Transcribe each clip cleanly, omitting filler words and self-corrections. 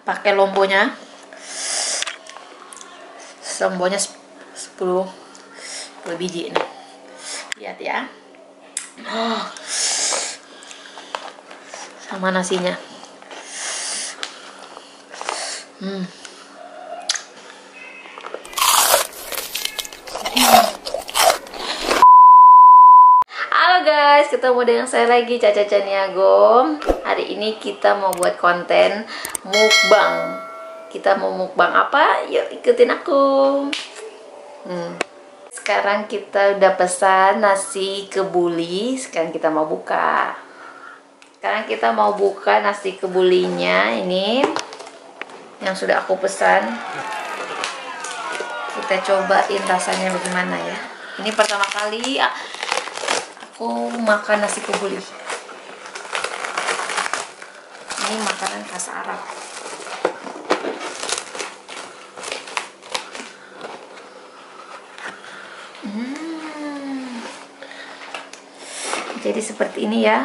pakai lombonya. Lombonya 10 biji nih. Lihat ya. Oh. Sama nasinya. Halo guys, ketemu dengan saya lagi, Caca Caniago. Hari ini kita mau buat konten mukbang. Kita mau mukbang apa? Yuk ikutin aku. Sekarang kita udah pesan nasi kebuli. Sekarang kita mau buka. Sekarang kita mau buka nasi kebulinya. Ini yang sudah aku pesan. Kita cobain rasanya bagaimana ya. Ini pertama kali aku makan nasi kebuli. Ini makanan khas Arab. Jadi seperti ini ya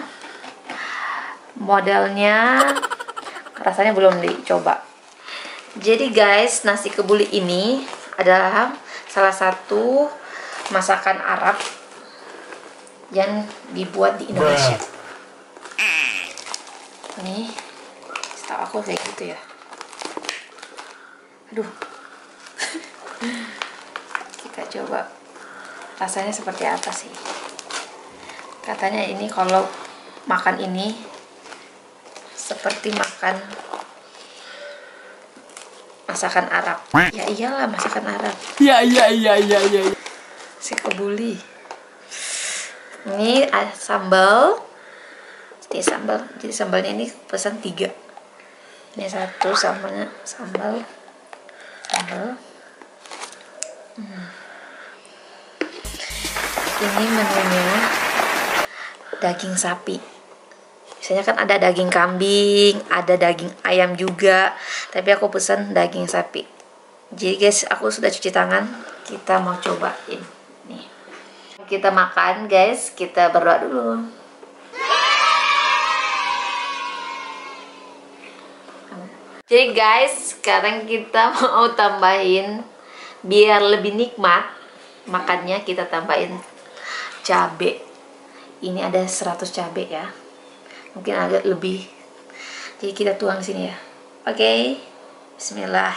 modelnya. Rasanya belum dicoba. Jadi guys, nasi kebuli ini adalah salah satu masakan Arab yang dibuat di Indonesia. Nih, setahu aku kayak gitu ya. Aduh. Kita coba rasanya seperti apa sih. Katanya ini kalau makan ini seperti makan masakan Arab. Ya iyalah, masakan Arab. Iya. Si kebuli. Ini sambal. Ini sambal. Jadi sambalnya ini pesan 3. Ini satu sambalnya, sambal. Ini menunya daging sapi. Biasanya kan ada daging kambing, ada daging ayam juga, tapi aku pesan daging sapi. Jadi guys, aku sudah cuci tangan. Kita mau cobain nih. Kita makan guys, kita berdoa dulu. Jadi guys, sekarang kita mau tambahin biar lebih nikmat makannya, kita tambahin cabe. Ini ada 100 cabe ya. Mungkin agak lebih. Jadi kita tuang sini ya. Oke. Bismillah.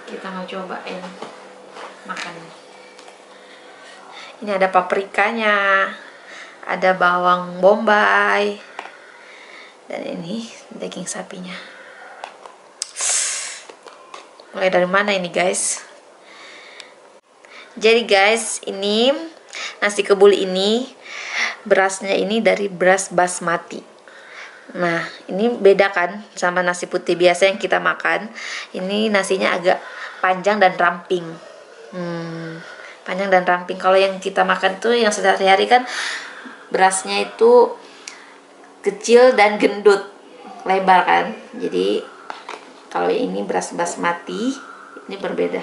Kita mau cobain makan. Ini ada paprikanya, ada bawang bombay, dan ini daging sapinya. Mulai dari mana ini guys? Jadi guys, ini nasi kebuli ini berasnya ini dari beras basmati. Nah, ini beda kan sama nasi putih biasa yang kita makan. Ini nasinya agak panjang dan ramping. Panjang dan ramping. Kalau yang kita makan tuh yang sehari-hari kan berasnya itu kecil dan gendut, lebar kan. Jadi kalau ini beras basmati ini berbeda,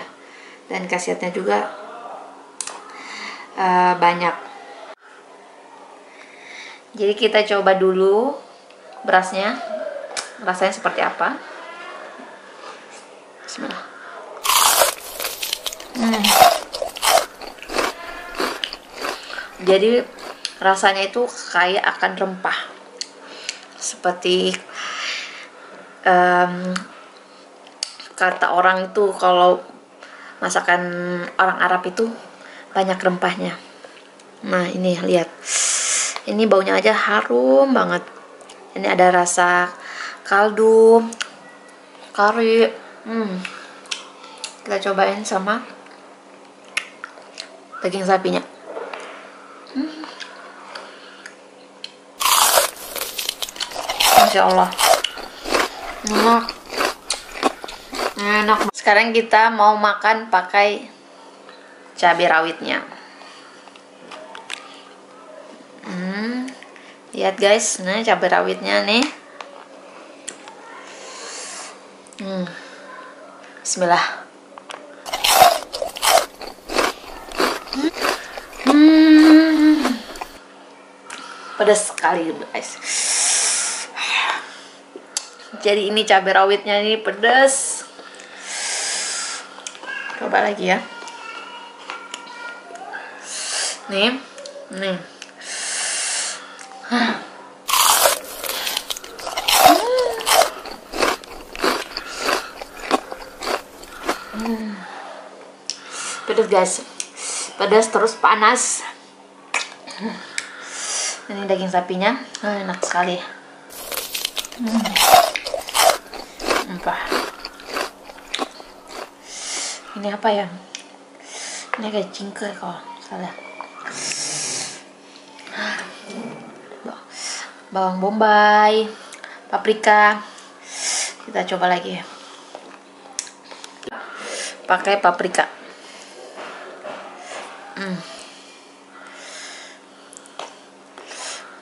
dan khasiatnya juga banyak. Jadi kita coba dulu berasnya, rasanya seperti apa. Bismillah. Jadi rasanya itu kayak akan rempah, seperti kata orang itu kalau masakan orang Arab itu banyak rempahnya. Nah ini lihat, ini baunya aja harum banget. Ini ada rasa kaldu, kari. Kita cobain sama daging sapinya. Masya Allah, enak. Sekarang kita mau makan pakai cabai rawitnya. Lihat guys, nah cabai rawitnya nih. Bismillah. Pedas sekali guys. Jadi ini cabai rawitnya ini pedas. Coba lagi ya. Nih. Pedas guys, pedas terus panas. Ini daging sapinya enak sekali. Ini apa ya? Ini kayak cingke kalau salah. Bawang bombay, paprika. Kita coba lagi. Pakai paprika.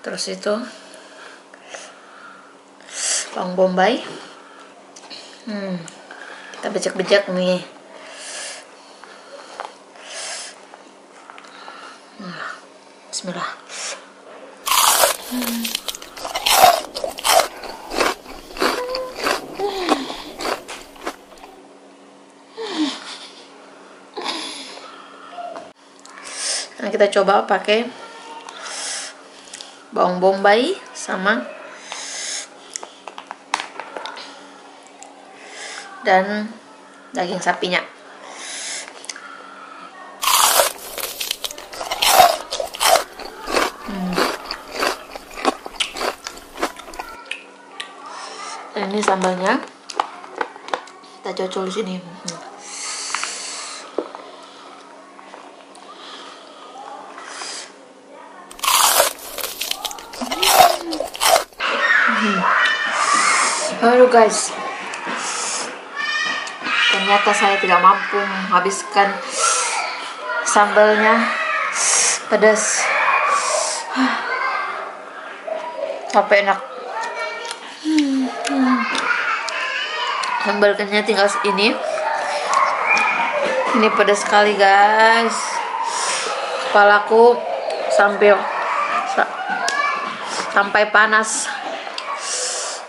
Terus itu bawang bombay. Kita bejek-bejek nih. Bismillah. Nah, kita coba pakai bawang bombay sama dan daging sapinya. Dan ini sambalnya kita cocol di sini. Halo guys, ternyata saya tidak mampu menghabiskan sambalnya, pedas tapi enak. Sambalnya tinggal ini pedas sekali guys. Kepalaku sampai panas,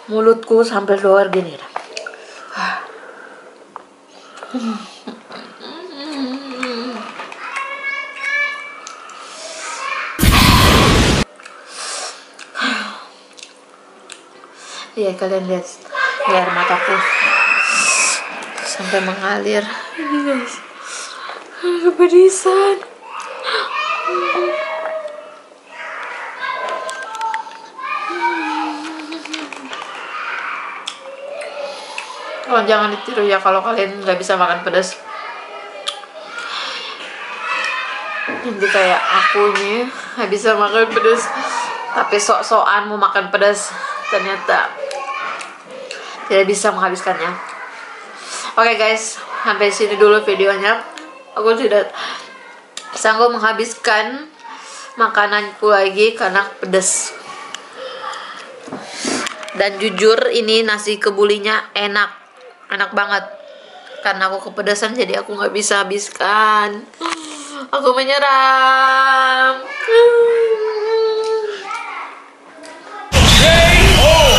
mulutku sampai keluar gini. Ya kalian lihat air mataku sampai mengalir. Ini guys, kepedisan. Oh, jangan ditiru ya kalau kalian nggak bisa makan pedas. Jadi kayak aku ini nggak bisa makan pedas, tapi sok-sokan mau makan pedas, ternyata tidak bisa menghabiskannya. Oke guys, sampai sini dulu videonya. Aku tidak sanggup menghabiskan makananku lagi karena pedas. Dan jujur ini nasi kebulinya enak banget. Karena aku kepedasan jadi aku nggak bisa habiskan. Aku menyerah. Hey, oh.